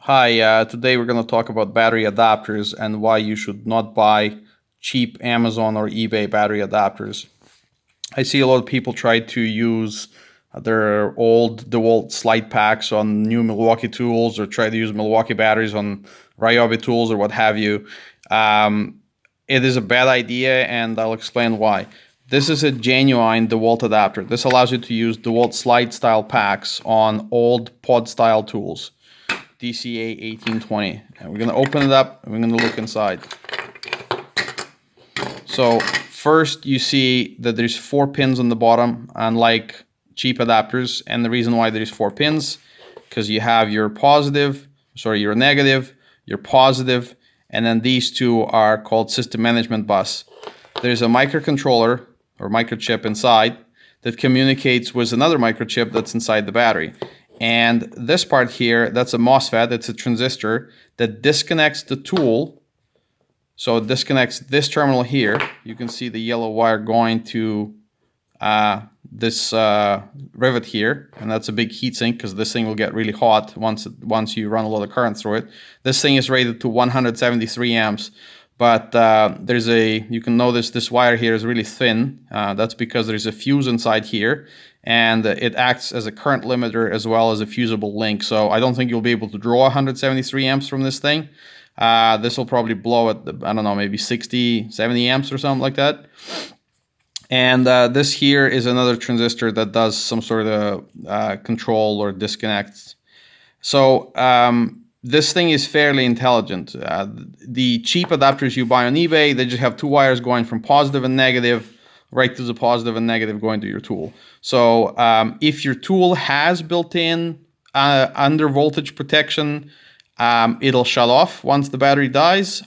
Hi, today we're going to talk about battery adapters and why you should not buy cheap Amazon or eBay battery adapters. I see a lot of people try to use their old DeWalt slide packs on new Milwaukee tools or try to use Milwaukee batteries on Ryobi tools or what have you. Um, it is a bad idea, and I'll explain why. This is a genuine DeWalt adapter. This allows you to use DeWalt slide style packs on old pod style tools. DCA 1820. And we're going to open it up and we're going to look inside. So first you see that there's 4 pins on the bottom, unlike cheap adapters. And the reason why there's 4 pins, because you have your negative, your positive, and then these two are called system management bus. There's a microcontroller or microchip inside that communicates with another microchip that's inside the battery. And this part here, that's a MOSFET, it's a transistor that disconnects the tool. So it disconnects this terminal here. You can see the yellow wire going to this rivet here, and that's a big heatsink because this thing will get really hot once you run a lot of current through it. This thing is rated to 173 amps, but you can notice this wire here is really thin. That's because there's a fuse inside here, and it acts as a current limiter as well as a fusible link. So I don't think you'll be able to draw 173 amps from this thing. This will probably blow at, I don't know, maybe 60, 70 amps or something like that. And this here is another transistor that does some sort of control or disconnect. So this thing is fairly intelligent. The cheap adapters you buy on eBay, they just have 2 wires going from positive and negative right to the positive and negative going to your tool. So if your tool has built-in under voltage protection, it'll shut off once the battery dies.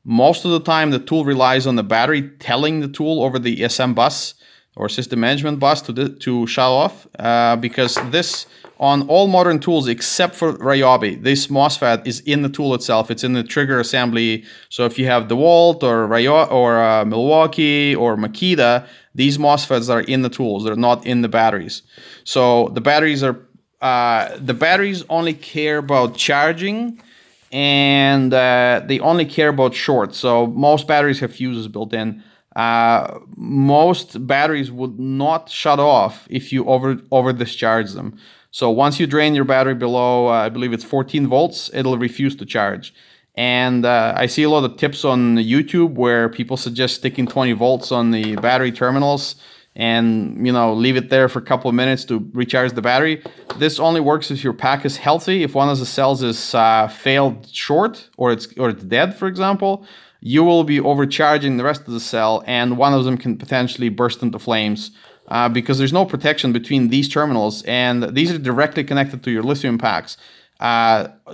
Most of the time, the tool relies on the battery telling the tool over the SM bus or system management bus to shut off, because this, on all modern tools except for Ryobi, this MOSFET is in the tool itself. It's in the trigger assembly. So if you have DeWalt or Milwaukee or Makita, these MOSFETs are in the tools. They're not in the batteries. So the batteries only care about charging, and they only care about shorts. So most batteries have fuses built in. Most batteries would not shut off if you over discharge them. So once you drain your battery below, I believe it's 14 volts, it'll refuse to charge. And I see a lot of tips on YouTube where people suggest sticking 20 volts on the battery terminals and leave it there for a couple of minutes to recharge the battery. This only works if your pack is healthy. If one of the cells is failed short or it's dead, for example, you will be overcharging the rest of the cell, and one of them can potentially burst into flames because there's no protection between these terminals, and these are directly connected to your lithium packs.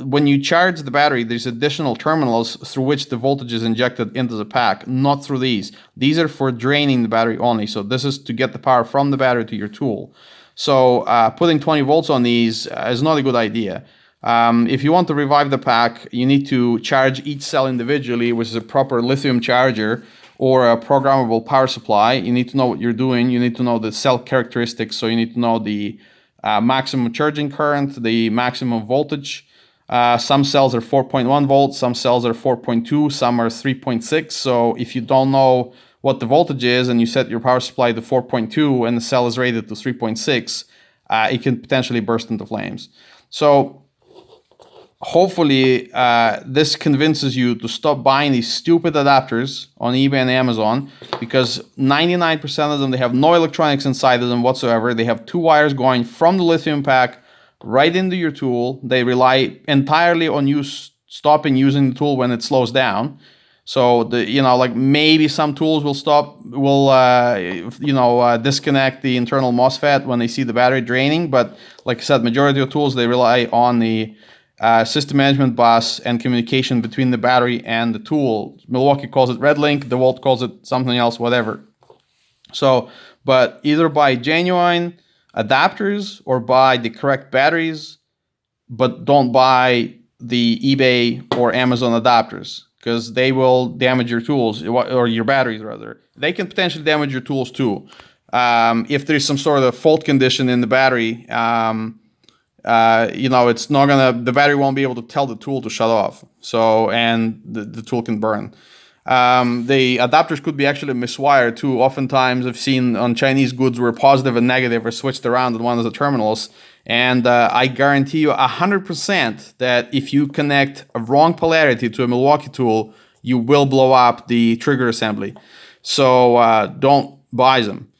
When you charge the battery, there's additional terminals through which the voltage is injected into the pack, not through these. These are for draining the battery only. So this is to get the power from the battery to your tool. So putting 20 volts on these is not a good idea. If you want to revive the pack, you need to charge each cell individually, which is a proper lithium charger or a programmable power supply. You need to know what you're doing. You need to know the cell characteristics. So you need to know the maximum charging current, the maximum voltage. Some cells are 4.1 volts, some cells are 4.2, some are 3.6. So if you don't know what the voltage is and you set your power supply to 4.2 and the cell is rated to 3.6, it can potentially burst into flames. So hopefully this convinces you to stop buying these stupid adapters on eBay and Amazon, because 99% of them, they have no electronics inside of them whatsoever. They have 2 wires going from the lithium pack right into your tool. They rely entirely on you stopping using the tool when it slows down. So maybe some tools will disconnect the internal MOSFET when they see the battery draining. But like I said, majority of tools, they rely on the system management bus and communication between the battery and the tool. Milwaukee calls it RedLink, DeWalt calls it something else, whatever. So, but either buy genuine adapters or buy the correct batteries, but don't buy the eBay or Amazon adapters, because they will damage your tools, or your batteries rather. They can potentially damage your tools too. If there's some sort of fault condition in the battery, it's not gonna, the battery won't be able to tell the tool to shut off. So, and the tool can burn. The adapters could be actually miswired too. Oftentimes I've seen on Chinese goods where positive and negative are switched around on one of the terminals. And I guarantee you 100% that if you connect a wrong polarity to a Milwaukee tool, you will blow up the trigger assembly. So don't buy them.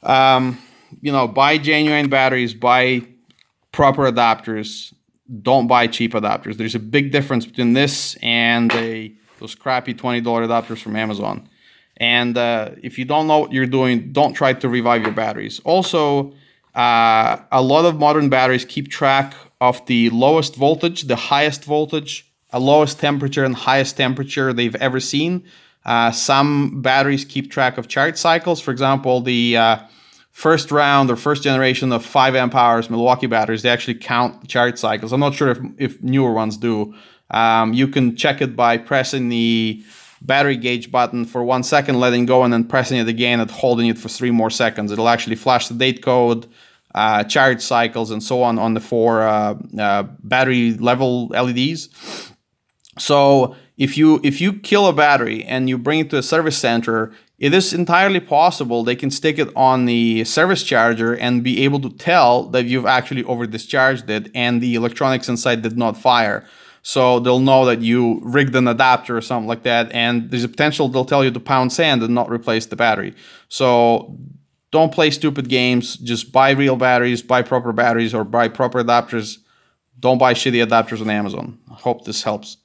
Buy genuine batteries, buy proper adapters. Don't buy cheap adapters. There's a big difference between this and those crappy $20 adapters from Amazon. And if you don't know what you're doing, don't try to revive your batteries. Also, a lot of modern batteries keep track of the lowest voltage, the highest voltage, a lowest temperature, and highest temperature they've ever seen. Some batteries keep track of charge cycles. For example, the first round or first generation of 5 amp hours Milwaukee batteries, they actually count the charge cycles. I'm not sure if newer ones do. You can check it by pressing the battery gauge button for 1 second, letting go, and then pressing it again and holding it for 3 more seconds. It'll actually flash the date code, charge cycles, and so on the 4 battery level LEDs. So if you kill a battery and you bring it to a service center, it is entirely possible they can stick it on the service charger and be able to tell that you've actually over discharged it and the electronics inside did not fire. So they'll know that you rigged an adapter or something like that, and there's a potential they'll tell you to pound sand and not replace the battery. So don't play stupid games. Just buy real batteries, buy proper batteries, or buy proper adapters. Don't buy shitty adapters on Amazon. I hope this helps.